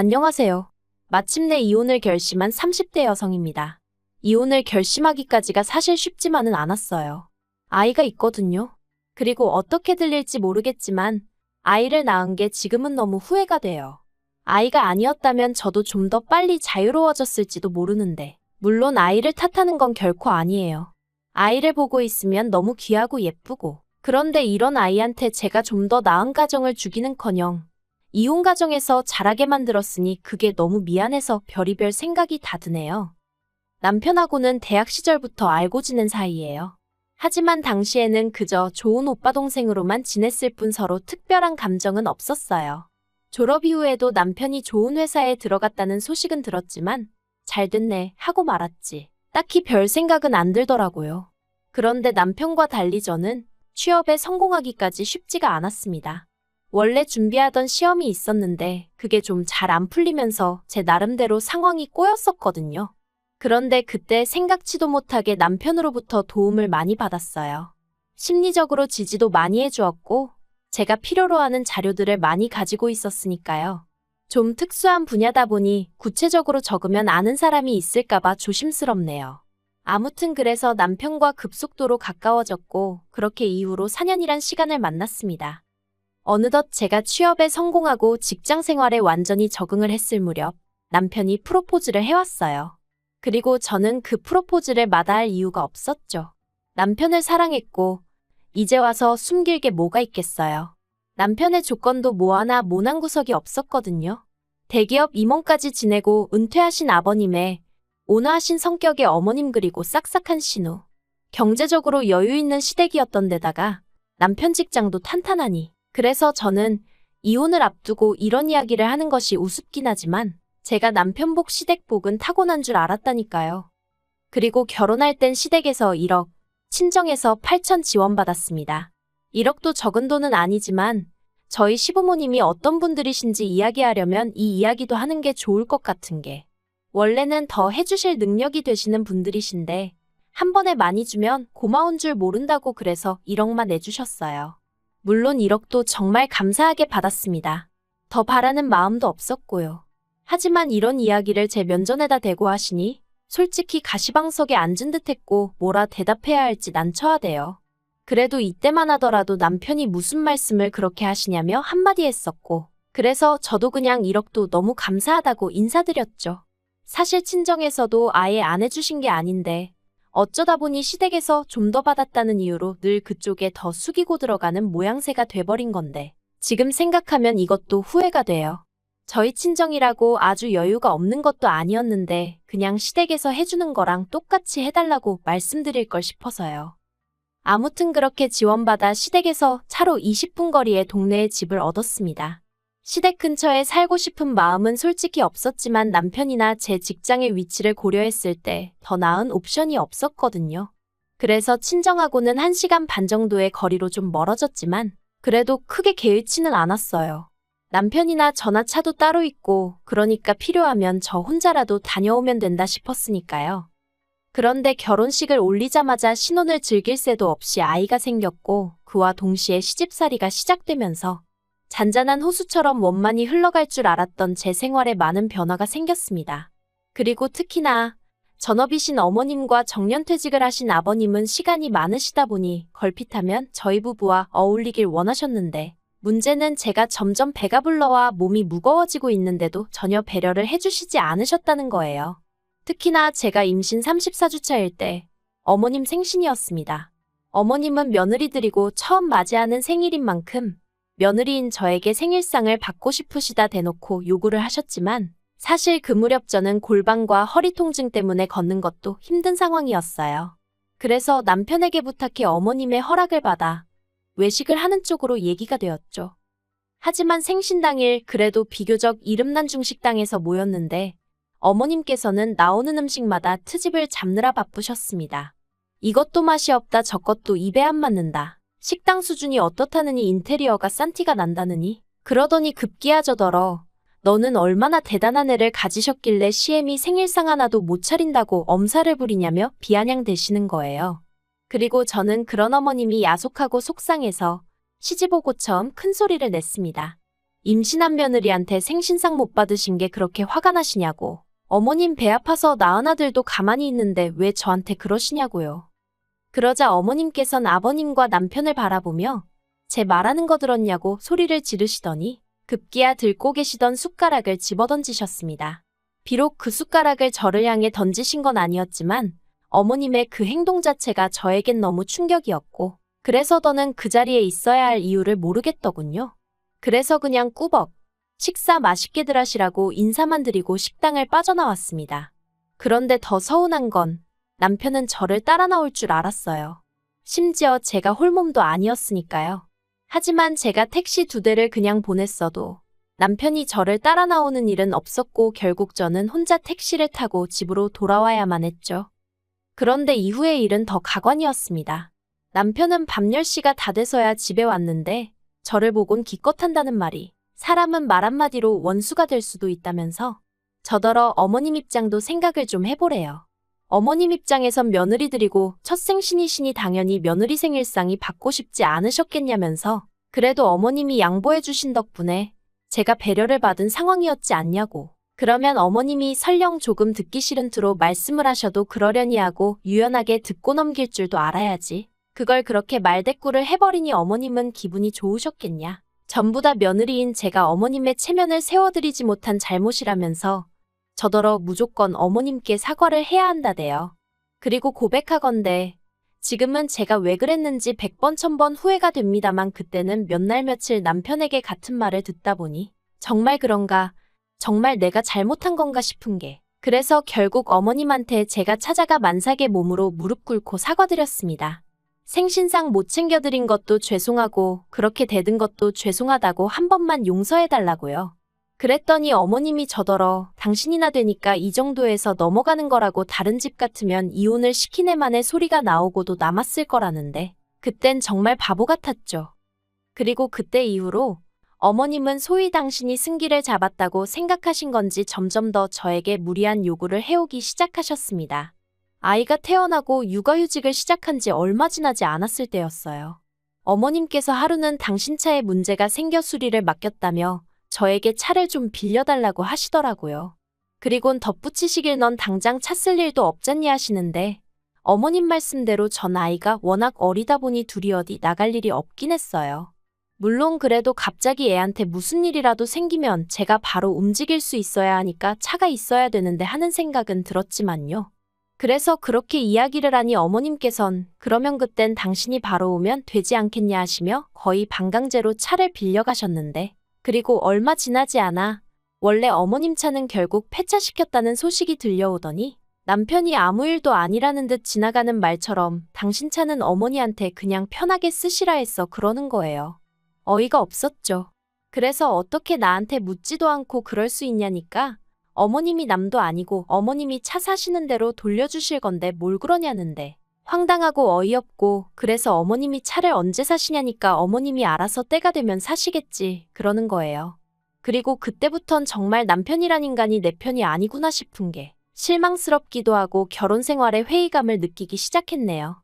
안녕하세요. 마침내 이혼을 결심한 30대 여성입니다. 이혼을 결심하기까지가 사실 쉽지만은 않았어요. 아이가 있거든요. 그리고 어떻게 들릴지 모르겠지만 아이를 낳은 게 지금은 너무 후회가 돼요. 아이가 아니었다면 저도 좀 더 빨리 자유로워졌을지도 모르는데, 물론 아이를 탓하는 건 결코 아니에요. 아이를 보고 있으면 너무 귀하고 예쁘고, 그런데 이런 아이한테 제가 좀 더 나은 가정을 주기는커녕 이혼 가정에서 자라게 만들었으니 그게 너무 미안해서 별의별 생각이 다 드네요. 남편하고는 대학 시절부터 알고 지낸 사이예요. 하지만 당시에는 그저 좋은 오빠 동생으로만 지냈을 뿐 서로 특별한 감정은 없었어요. 졸업 이후에도 남편이 좋은 회사에 들어갔다는 소식은 들었지만 잘 됐네 하고 말았지. 딱히 별 생각은 안 들더라고요. 그런데 남편과 달리 저는 취업에 성공하기까지 쉽지가 않았습니다. 원래 준비하던 시험이 있었는데 그게 좀 잘 안 풀리면서 제 나름대로 상황이 꼬였었거든요. 그런데 그때 생각지도 못하게 남편으로부터 도움을 많이 받았어요. 심리적으로 지지도 많이 해주었고 제가 필요로 하는 자료들을 많이 가지고 있었으니까요. 좀 특수한 분야다 보니 구체적으로 적으면 아는 사람이 있을까봐 조심스럽네요. 아무튼 그래서 남편과 급속도로 가까워졌고 그렇게 이후로 4년이란 시간을 만났습니다. 어느덧 제가 취업에 성공하고 직장 생활에 완전히 적응을 했을 무렵 남편이 프로포즈를 해왔어요. 그리고 저는 그 프로포즈를 마다할 이유가 없었죠. 남편을 사랑했고 이제 와서 숨길 게 뭐가 있겠어요. 남편의 조건도 뭐 하나 모난 구석이 없었거든요. 대기업 임원까지 지내고 은퇴하신 아버님의 온화하신 성격의 어머님 그리고 싹싹한 신우. 경제적으로 여유 있는 시댁이었던 데다가 남편 직장도 탄탄하니. 그래서 저는 이혼을 앞두고 이런 이야기를 하는 것이 우습긴 하지만 제가 남편복 시댁복은 타고난 줄 알았다니까요. 그리고 결혼할 땐 시댁에서 1억, 친정에서 8천 지원받았습니다. 1억도 적은 돈은 아니지만 저희 시부모님이 어떤 분들이신지 이야기하려면 이 이야기도 하는 게 좋을 것 같은 게 원래는 더 해주실 능력이 되시는 분들이신데 한 번에 많이 주면 고마운 줄 모른다고 그래서 1억만 내주셨어요. 물론 1억도 정말 감사하게 받았습니다. 더 바라는 마음도 없었고요. 하지만 이런 이야기를 제 면전에다 대고 하시니 솔직히 가시방석에 앉은 듯 했고 뭐라 대답해야 할지 난처하대요. 그래도 이때만 하더라도 남편이 무슨 말씀을 그렇게 하시냐며 한마디 했었고 그래서 저도 그냥 1억도 너무 감사하다고 인사드렸죠. 사실 친정에서도 아예 안 해주신 게 아닌데 어쩌다 보니 시댁에서 좀 더 받았다는 이유로 늘 그쪽에 더 숙이고 들어가는 모양새가 돼버린 건데 지금 생각하면 이것도 후회가 돼요. 저희 친정이라고 아주 여유가 없는 것도 아니었는데 그냥 시댁에서 해주는 거랑 똑같이 해달라고 말씀드릴 걸 싶어서요. 아무튼 그렇게 지원받아 시댁에서 차로 20분 거리의 동네에 집을 얻었습니다. 시댁 근처에 살고 싶은 마음은 솔직히 없었지만 남편이나 제 직장의 위치를 고려했을 때 더 나은 옵션이 없었거든요. 그래서 친정하고는 1시간 반 정도의 거리로 좀 멀어졌지만 그래도 크게 개의치는 않았어요. 남편이나 저나 차도 따로 있고 그러니까 필요하면 저 혼자라도 다녀오면 된다 싶었으니까요. 그런데 결혼식을 올리자마자 신혼을 즐길 새도 없이 아이가 생겼고 그와 동시에 시집살이가 시작되면서 잔잔한 호수처럼 원만히 흘러갈 줄 알았던 제 생활에 많은 변화가 생겼습니다. 그리고 특히나 전업이신 어머님과 정년퇴직을 하신 아버님은 시간이 많으시다 보니 걸핏하면 저희 부부와 어울리길 원하셨는데 문제는 제가 점점 배가 불러와 몸이 무거워지고 있는데도 전혀 배려를 해주시지 않으셨다는 거예요. 특히나 제가 임신 34주차일 때 어머님 생신이었습니다. 어머님은 며느리들이고 처음 맞이하는 생일인 만큼 며느리인 저에게 생일상을 받고 싶으시다 대놓고 요구를 하셨지만 사실 그 무렵 저는 골반과 허리 통증 때문에 걷는 것도 힘든 상황이었어요. 그래서 남편에게 부탁해 어머님의 허락을 받아 외식을 하는 쪽으로 얘기가 되었죠. 하지만 생신 당일 그래도 비교적 이름난 중식당에서 모였는데 어머님께서는 나오는 음식마다 트집을 잡느라 바쁘셨습니다. 이것도 맛이 없다 저것도 입에 안 맞는다. 식당 수준이 어떻다느니 인테리어가 싼 티가 난다느니 그러더니 급기야 저더러 너는 얼마나 대단한 애를 가지셨길래 시엠이 생일상 하나도 못 차린다고 엄살을 부리냐며 비아냥대시는 거예요. 그리고 저는 그런 어머님이 야속하고 속상해서 시집 오고 처음 큰 소리를 냈습니다. 임신한 며느리한테 생신상 못 받으신 게 그렇게 화가 나시냐고. 어머님 배 아파서 낳은 아들도 가만히 있는데 왜 저한테 그러시냐고요. 그러자 어머님께선 아버님과 남편을 바라보며 제 말하는 거 들었냐고 소리를 지르시더니 급기야 들고 계시던 숟가락을 집어던지셨습니다. 비록 그 숟가락을 저를 향해 던지신 건 아니었지만 어머님의 그 행동 자체가 저에겐 너무 충격이었고 그래서 더는 그 자리에 있어야 할 이유를 모르겠더군요. 그래서 그냥 꾸벅 식사 맛있게들 하시라고 인사만 드리고 식당을 빠져나왔습니다. 그런데 더 서운한 건 남편은 저를 따라 나올 줄 알았어요. 심지어 제가 홀몸도 아니었으니까요. 하지만 제가 택시 2대를 그냥 보냈어도 남편이 저를 따라 나오는 일은 없었고 결국 저는 혼자 택시를 타고 집으로 돌아와야만 했죠. 그런데 이후의 일은 더 가관이었습니다. 남편은 밤 10시가 다 돼서야 집에 왔는데 저를 보곤 기껏한다는 말이 사람은 말 한마디로 원수가 될 수도 있다면서 저더러 어머님 입장도 생각을 좀 해보래요. 어머님 입장에선 며느리들이고 첫 생신이시니 당연히 며느리 생일상이 받고 싶지 않으셨겠냐면서 그래도 어머님이 양보해 주신 덕분에 제가 배려를 받은 상황이었지 않냐고. 그러면 어머님이 설령 조금 듣기 싫은 투로 말씀을 하셔도 그러려니 하고 유연하게 듣고 넘길 줄도 알아야지. 그걸 그렇게 말대꾸를 해버리니 어머님은 기분이 좋으셨겠냐. 전부 다 며느리인 제가 어머님의 체면을 세워드리지 못한 잘못이라면서 저더러 무조건 어머님께 사과를 해야 한다대요. 그리고 고백하건대 지금은 제가 왜 그랬는지 100번 1000번 후회가 됩니다만 그때는 몇 날 며칠 남편에게 같은 말을 듣다 보니 정말 그런가, 정말 내가 잘못한 건가 싶은 게 그래서 결국 어머님한테 제가 찾아가 만삭의 몸으로 무릎 꿇고 사과드렸습니다. 생신상 못 챙겨드린 것도 죄송하고 그렇게 대든 것도 죄송하다고 한 번만 용서해달라고요. 그랬더니 어머님이 저더러 당신이나 되니까 이 정도에서 넘어가는 거라고 다른 집 같으면 이혼을 시키네만의 소리가 나오고도 남았을 거라는데 그땐 정말 바보 같았죠. 그리고 그때 이후로 어머님은 소위 당신이 승기를 잡았다고 생각하신 건지 점점 더 저에게 무리한 요구를 해오기 시작하셨습니다. 아이가 태어나고 육아휴직을 시작한 지 얼마 지나지 않았을 때였어요. 어머님께서 하루는 당신 차에 문제가 생겨 수리를 맡겼다며 저에게 차를 좀 빌려달라고 하시더라고요. 그리곤 덧붙이시길 넌 당장 차 쓸 일도 없잖니 하시는데 어머님 말씀대로 전 아이가 워낙 어리다 보니 둘이 어디 나갈 일이 없긴 했어요. 물론 그래도 갑자기 애한테 무슨 일이라도 생기면 제가 바로 움직일 수 있어야 하니까 차가 있어야 되는데 하는 생각은 들었지만요. 그래서 그렇게 이야기를 하니 어머님께선 그러면 그땐 당신이 바로 오면 되지 않겠냐 하시며 거의 반강제로 차를 빌려가셨는데 그리고 얼마 지나지 않아 원래 어머님 차는 결국 폐차시켰다는 소식이 들려오더니 남편이 아무 일도 아니라는 듯 지나가는 말처럼 당신 차는 어머니한테 그냥 편하게 쓰시라 했어 그러는 거예요. 어이가 없었죠. 그래서 어떻게 나한테 묻지도 않고 그럴 수 있냐니까 어머님이 남도 아니고 어머님이 차 사시는 대로 돌려주실 건데 뭘 그러냐는데 황당하고 어이없고 그래서 어머님이 차를 언제 사시냐니까 어머님이 알아서 때가 되면 사시겠지 그러는 거예요. 그리고 그때부턴 정말 남편이란 인간이 내 편이 아니구나 싶은 게 실망스럽기도 하고 결혼 생활에 회의감을 느끼기 시작했네요.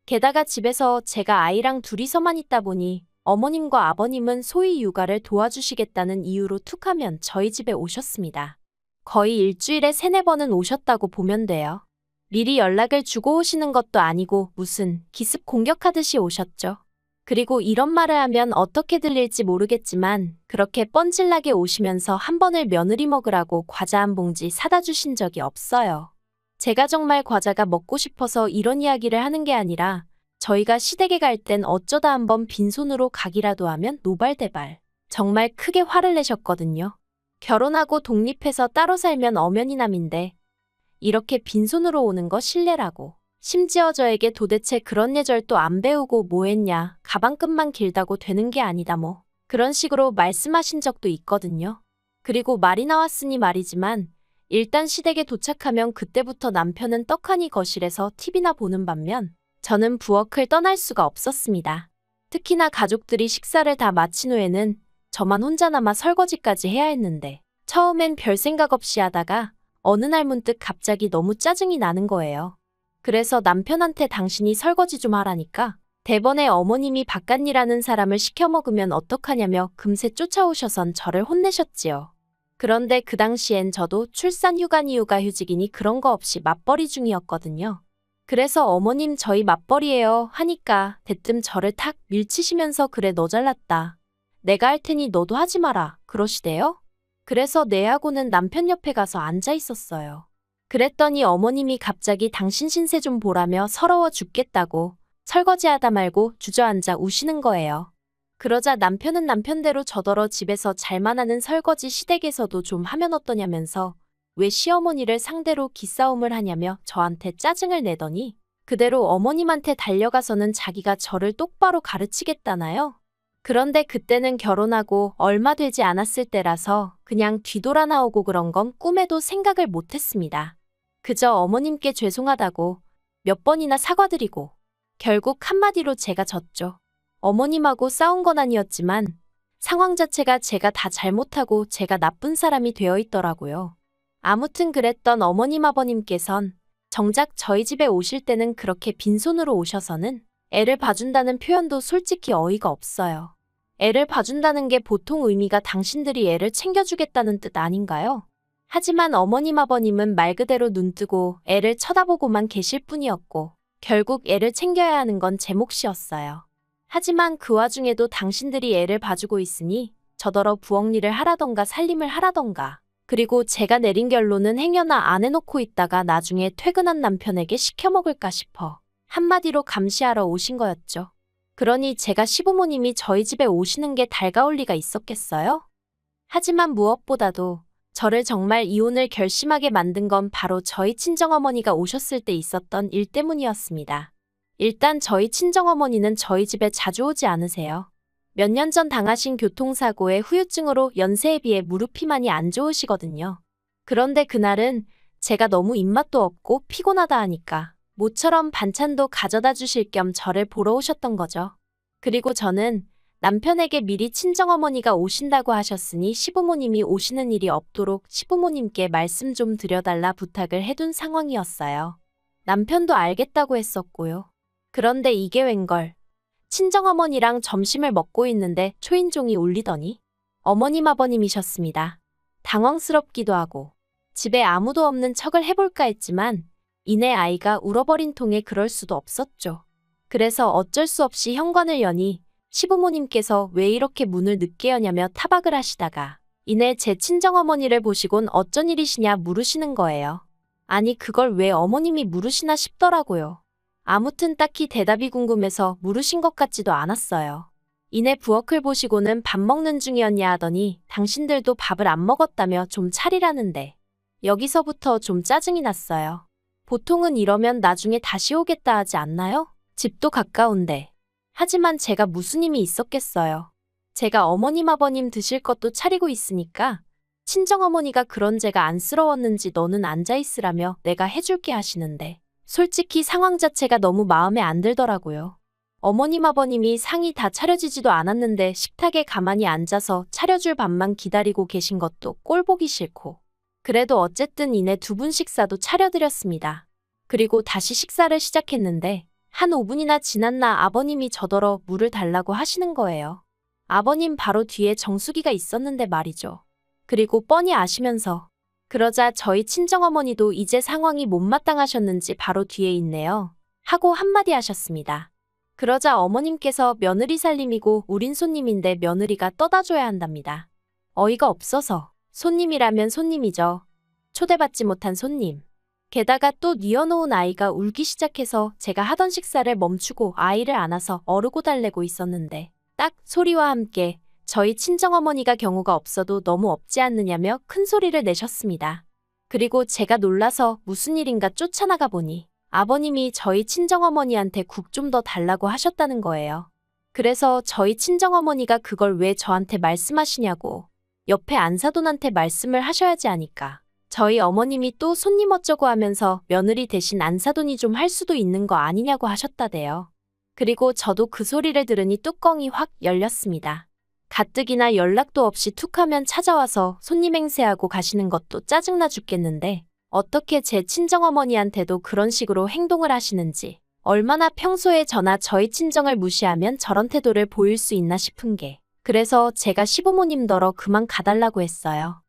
게다가 집에서 제가 아이랑 둘이서만 있다 보니 어머님과 아버님은 소위 육아를 도와주시겠다는 이유로 툭하면 저희 집에 오셨습니다. 거의 일주일에 3-4번은 오셨다고 보면 돼요. 미리 연락을 주고 오시는 것도 아니고 무슨 기습 공격하듯이 오셨죠. 그리고 이런 말을 하면 어떻게 들릴지 모르겠지만 그렇게 뻔질나게 오시면서 한 번을 며느리 먹으라고 과자 한 봉지 사다 주신 적이 없어요. 제가 정말 과자가 먹고 싶어서 이런 이야기를 하는 게 아니라 저희가 시댁에 갈 땐 어쩌다 한번 빈손으로 가기라도 하면 노발대발 정말 크게 화를 내셨거든요. 결혼하고 독립해서 따로 살면 엄연히남인데 이렇게 빈손으로 오는 거 실례라고. 심지어 저에게 도대체 그런 예절도 안 배우고 뭐 했냐. 가방끈만 길다고 되는 게 아니다 뭐. 그런 식으로 말씀하신 적도 있거든요. 그리고 말이 나왔으니 말이지만 일단 시댁에 도착하면 그때부터 남편은 떡하니 거실에서 TV나 보는 반면 저는 부엌을 떠날 수가 없었습니다. 특히나 가족들이 식사를 다 마친 후에는 저만 혼자 남아 설거지까지 해야 했는데 처음엔 별 생각 없이 하다가 어느 날 문득 갑자기 너무 짜증이 나는 거예요. 그래서 남편한테 당신이 설거지 좀 하라니까 대번에 어머님이 바깥일하는 사람을 시켜 먹으면 어떡하냐며 금세 쫓아오셔선 저를 혼내셨지요. 그런데 그 당시엔 저도 출산 휴가니 육아휴직이니 그런 거 없이 맞벌이 중이었거든요. 그래서 어머님 저희 맞벌이에요 하니까 대뜸 저를 탁 밀치시면서 그래 너 잘났다. 내가 할 테니 너도 하지 마라 그러시대요. 그래서 내하고는 남편 옆에 가서 앉아 있었어요. 그랬더니 어머님이 갑자기 당신 신세 좀 보라며 서러워 죽겠다고 설거지하다 말고 주저앉아 우시는 거예요. 그러자 남편은 남편대로 저더러 집에서 잘만 하는 설거지 시댁에서도 좀 하면 어떠냐면서 왜 시어머니를 상대로 기싸움을 하냐며 저한테 짜증을 내더니 그대로 어머님한테 달려가서는 자기가 저를 똑바로 가르치겠다나요? 그런데 그때는 결혼하고 얼마 되지 않았을 때라서 그냥 뒤돌아 나오고 그런 건 꿈에도 생각을 못했습니다. 그저 어머님께 죄송하다고 몇 번이나 사과드리고 결국 한마디로 제가 졌죠. 어머님하고 싸운 건 아니었지만 상황 자체가 제가 다 잘못하고 제가 나쁜 사람이 되어 있더라고요. 아무튼 그랬던 어머님 아버님께선 정작 저희 집에 오실 때는 그렇게 빈손으로 오셔서는 애를 봐준다는 표현도 솔직히 어이가 없어요. 애를 봐준다는 게 보통 의미가 당신들이 애를 챙겨주겠다는 뜻 아닌가요? 하지만 어머님 아버님은 말 그대로 눈뜨고 애를 쳐다보고만 계실 뿐이었고 결국 애를 챙겨야 하는 건 제 몫이었어요. 하지만 그 와중에도 당신들이 애를 봐주고 있으니 저더러 부엌 일을 하라던가 살림을 하라던가 그리고 제가 내린 결론은 행여나 안 해놓고 있다가 나중에 퇴근한 남편에게 시켜먹을까 싶어 한마디로 감시하러 오신 거였죠. 그러니 제가 시부모님이 저희 집에 오시는 게 달가울 리가 있었겠어요? 하지만 무엇보다도 저를 정말 이혼을 결심하게 만든 건 바로 저희 친정어머니가 오셨을 때 있었던 일 때문이었습니다. 일단 저희 친정어머니는 저희 집에 자주 오지 않으세요. 몇 년 전 당하신 교통사고의 후유증으로 연세에 비해 무릎이 많이 안 좋으시거든요. 그런데 그날은 제가 너무 입맛도 없고 피곤하다 하니까 모처럼 반찬도 가져다 주실 겸 저를 보러 오셨던 거죠. 그리고 저는 남편에게 미리 친정어머니가 오신다고 하셨으니 시부모님이 오시는 일이 없도록 시부모님께 말씀 좀 드려달라 부탁을 해둔 상황이었어요. 남편도 알겠다고 했었고요. 그런데 이게 웬걸. 친정어머니랑 점심을 먹고 있는데 초인종이 울리더니 어머님 아버님이셨습니다. 당황스럽기도 하고 집에 아무도 없는 척을 해볼까 했지만 이내 아이가 울어버린 통에 그럴 수도 없었죠. 그래서 어쩔 수 없이 현관을 여니 시부모님께서 왜 이렇게 문을 늦게 여냐며 타박을 하시다가 이내 제 친정어머니를 보시곤 어쩐 일이시냐 물으시는 거예요. 아니 그걸 왜 어머님이 물으시나 싶더라고요. 아무튼 딱히 대답이 궁금해서 물으신 것 같지도 않았어요. 이내 부엌을 보시고는 밥 먹는 중이었냐 하더니 당신들도 밥을 안 먹었다며 좀 차리라는데 여기서부터 좀 짜증이 났어요. 보통은 이러면 나중에 다시 오겠다 하지 않나요? 집도 가까운데. 하지만 제가 무슨 힘이 있었겠어요. 제가 어머님 아버님 드실 것도 차리고 있으니까 친정어머니가 그런 제가 안쓰러웠는지 너는 앉아있으라며 내가 해줄게 하시는데 솔직히 상황 자체가 너무 마음에 안 들더라고요. 어머님 아버님이 상이 다 차려지지도 않았는데 식탁에 가만히 앉아서 차려줄 밥만 기다리고 계신 것도 꼴보기 싫고 그래도 어쨌든 이내 두 분 식사도 차려드렸습니다. 그리고 다시 식사를 시작했는데 한 5분이나 지났나 아버님이 저더러 물을 달라고 하시는 거예요. 아버님 바로 뒤에 정수기가 있었는데 말이죠. 그리고 뻔히 아시면서 그러자 저희 친정어머니도 이제 상황이 못마땅하셨는지 바로 뒤에 있네요. 하고 한마디 하셨습니다. 그러자 어머님께서 며느리 살림이고 우린 손님인데 며느리가 떠다 줘야 한답니다. 어이가 없어서 손님이라면 손님이죠. 초대받지 못한 손님. 게다가 또 뉘어놓은 아이가 울기 시작해서 제가 하던 식사를 멈추고 아이를 안아서 어르고 달래고 있었는데 딱 소리와 함께 저희 친정어머니가 경우가 없어도 너무 없지 않느냐며 큰 소리를 내셨습니다. 그리고 제가 놀라서 무슨 일인가 쫓아나가 보니 아버님이 저희 친정어머니한테 국 좀 더 달라고 하셨다는 거예요. 그래서 저희 친정어머니가 그걸 왜 저한테 말씀하시냐고 옆에 안사돈한테 말씀을 하셔야지 하니까 저희 어머님이 또 손님 어쩌고 하면서 며느리 대신 안사돈이 좀 할 수도 있는 거 아니냐고 하셨다대요. 그리고 저도 그 소리를 들으니 뚜껑이 확 열렸습니다. 가뜩이나 연락도 없이 툭 하면 찾아와서 손님 행세하고 가시는 것도 짜증나 죽겠는데 어떻게 제 친정어머니한테도 그런 식으로 행동을 하시는지 얼마나 평소에 저나 저희 친정을 무시하면 저런 태도를 보일 수 있나 싶은 게. 그래서 제가 시부모님더러 그만 가달라고 했어요.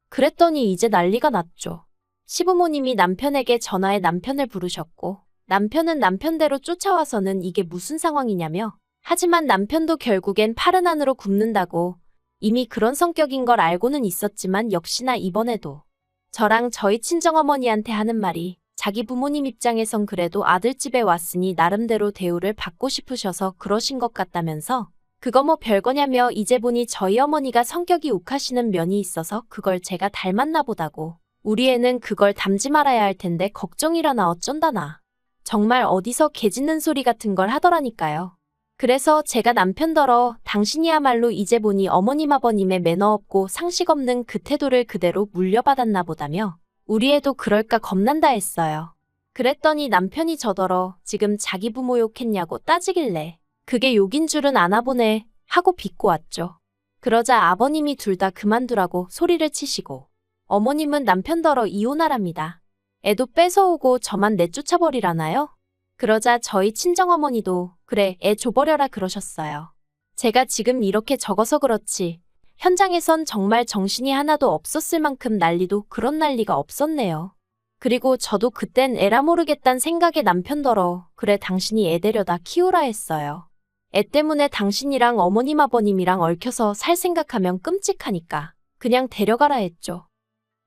그랬더니 이제 난리가 났죠. 시부모님이 남편에게 전화해 남편을 부르셨고 남편은 남편대로 쫓아와서는 이게 무슨 상황이냐며. 하지만 남편도 결국엔 파른 안으로 굽는다고. 이미 그런 성격인 걸 알고는 있었지만 역시나 이번에도 저랑 저희 친정어머니한테 하는 말이 자기 부모님 입장에선 그래도 아들 집에 왔으니 나름대로 대우를 받고 싶으셔서 그러신 것 같다면서 그거 뭐 별거냐며 이제 보니 저희 어머니가 성격이 욱하시는 면이 있어서 그걸 제가 닮았나 보다고. 우리 애는 그걸 닮지 말아야 할 텐데 걱정이라나 어쩐다나. 정말 어디서 개 짖는 소리 같은 걸 하더라니까요. 그래서 제가 남편더러 당신이야말로 이제 보니 어머님 아버님의 매너 없고 상식 없는 그 태도를 그대로 물려받았나 보다며 우리 애도 그럴까 겁난다 했어요. 그랬더니 남편이 저더러 지금 자기 부모 욕했냐고 따지길래 그게 욕인 줄은 아나 보네 하고 비꼬 왔죠. 그러자 아버님이 둘 다 그만두라고 소리를 치시고 어머님은 남편더러 이혼하랍니다. 애도 뺏어오고 저만 내쫓아버리라나요? 그러자 저희 친정어머니도 그래 애 줘버려라 그러셨어요. 제가 지금 이렇게 적어서 그렇지 현장에선 정말 정신이 하나도 없었을 만큼 난리도 그런 난리가 없었네요. 그리고 저도 그땐 에라 모르겠단 생각에 남편더러 그래 당신이 애 데려다 키우라 했어요. 애 때문에 당신이랑 어머님 아버님이랑 얽혀서 살 생각하면 끔찍하니까 그냥 데려가라 했죠.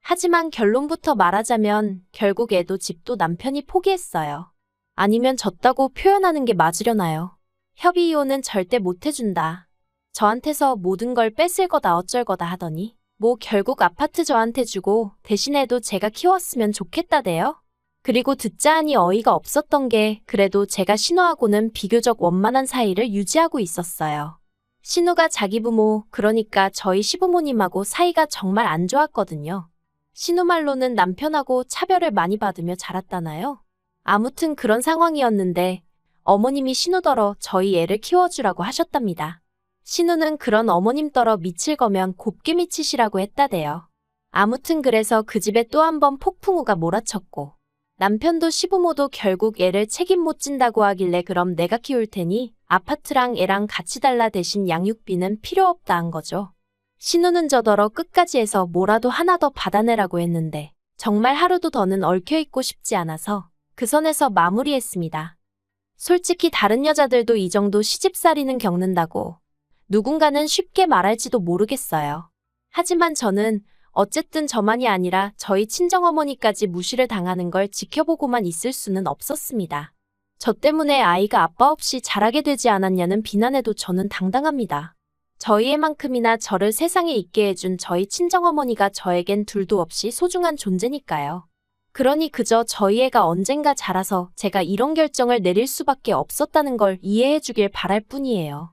하지만 결론부터 말하자면 결국 애도 집도 남편이 포기했어요. 아니면 졌다고 표현하는 게 맞으려나요? 협의 이혼은 절대 못 해준다. 저한테서 모든 걸 뺏을 거다 어쩔 거다 하더니 뭐 결국 아파트 저한테 주고 대신 애도 제가 키웠으면 좋겠다대요. 그리고 듣자 하니 어이가 없었던 게 그래도 제가 신우하고는 비교적 원만한 사이를 유지하고 있었어요. 신우가 자기 부모 그러니까 저희 시부모님하고 사이가 정말 안 좋았거든요. 신우 말로는 남편하고 차별을 많이 받으며 자랐다나요? 아무튼 그런 상황이었는데 어머님이 신우더러 저희 애를 키워주라고 하셨답니다. 신우는 그런 어머님더러 미칠 거면 곱게 미치시라고 했다대요. 아무튼 그래서 그 집에 또 한 번 폭풍우가 몰아쳤고 남편도 시부모도 결국 애를 책임 못 진다고 하길래 그럼 내가 키울 테니 아파트랑 애랑 같이 달라 대신 양육비는 필요 없다 한 거죠. 신우는 저더러 끝까지 해서 뭐라도 하나 더 받아내라고 했는데 정말 하루도 더는 얽혀있고 싶지 않아서 그 선에서 마무리했습니다. 솔직히 다른 여자들도 이 정도 시집살이는 겪는다고 누군가는 쉽게 말할지도 모르겠어요. 하지만 저는 어쨌든 저만이 아니라 저희 친정어머니까지 무시를 당하는 걸 지켜보고만 있을 수는 없었습니다. 저 때문에 아이가 아빠 없이 자라게 되지 않았냐는 비난에도 저는 당당합니다. 저희 애만큼이나 저를 세상에 있게 해준 저희 친정어머니가 저에겐 둘도 없이 소중한 존재니까요. 그러니 그저 저희 애가 언젠가 자라서 제가 이런 결정을 내릴 수밖에 없었다는 걸 이해해 주길 바랄 뿐이에요.